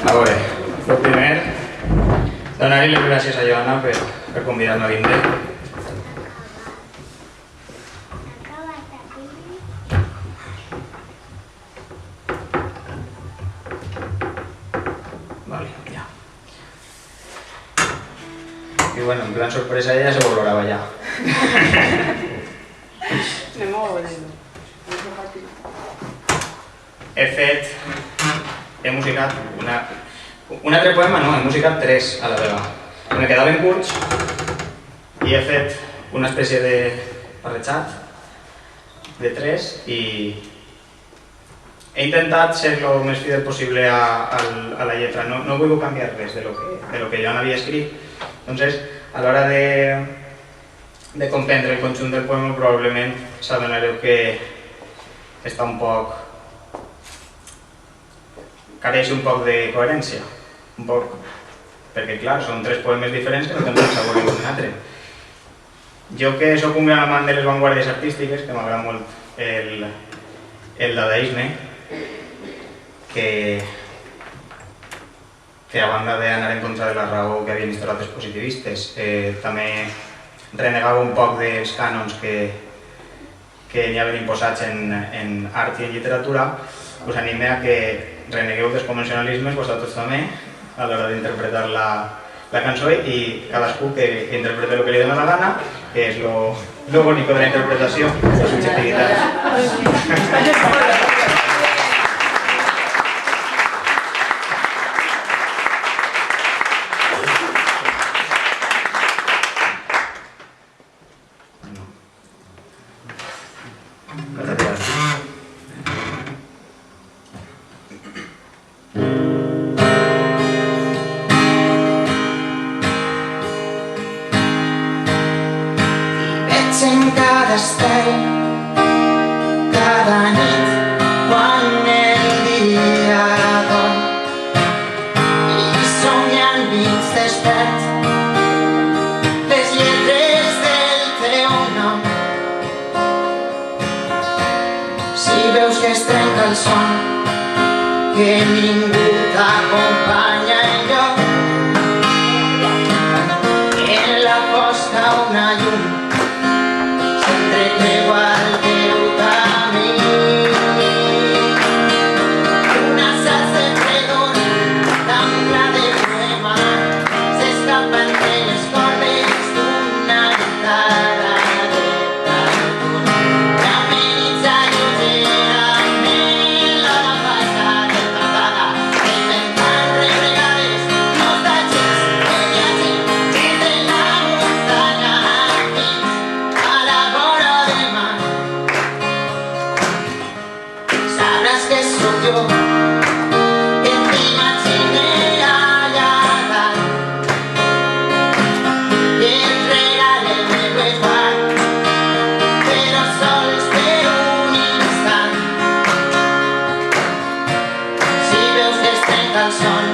A veure, el primer, donar-li les gràcies a Joana per convidar-me a vindre. Vale, ja. I bueno, en plan sorpresa ella se valorava ja. Anem a veure-ho. He musicat un altre poema, no, he musicat 3 a la vegada. Me quedaven curts i he fet una espècie de barrejat de 3 i he intentat ser el més fidel possible a la lletra. No he volgut canviar res de lo que jo n'havia escrit. Entonces, a l'hora de comprendre el conjunt del poema probablement s'adonareu que està un poc... careix un poc de coherència. Un poc... perquè, clar, són 3 poemes diferents que no tenen sabor un altre. Jo que sóc un gran amant de les vanguardies artístiques, que m'agrada molt el dadaisme, que a banda d'anar en contra de la raó que havien instal·lat els positivistes, també renegava un poc dels cànons que n'hi havien imposats en art i en literatura. Us anime a que renegueu dels convencionalismes vosaltres també a l'hora d'interpretar la cançó i cadascú que interprete el que li dona la gana, que és lo bonico de la interpretació, la subjetivitat. En cada estel, cada nit, quan el dia dorm i somiant vins despert les lletres del teu nom. Si veus que es trenca el son, que ningú t'acompanya enlloc, en la fosca una llum s'entrecreua el teu camí. Una sacs de fredor tan pla de poema s'escapa entre les cordes d'una guitarra de cartó. Caminitza lleugerament la passada patada, inventant rebregades nostàlgics de viatge entre la muntanya fins a la vora del mar. Sabràs que sóc jo, que t'imagine allà dalt, i et regale el meu esbart, però sols per un instant. Si veus que es trenca el son,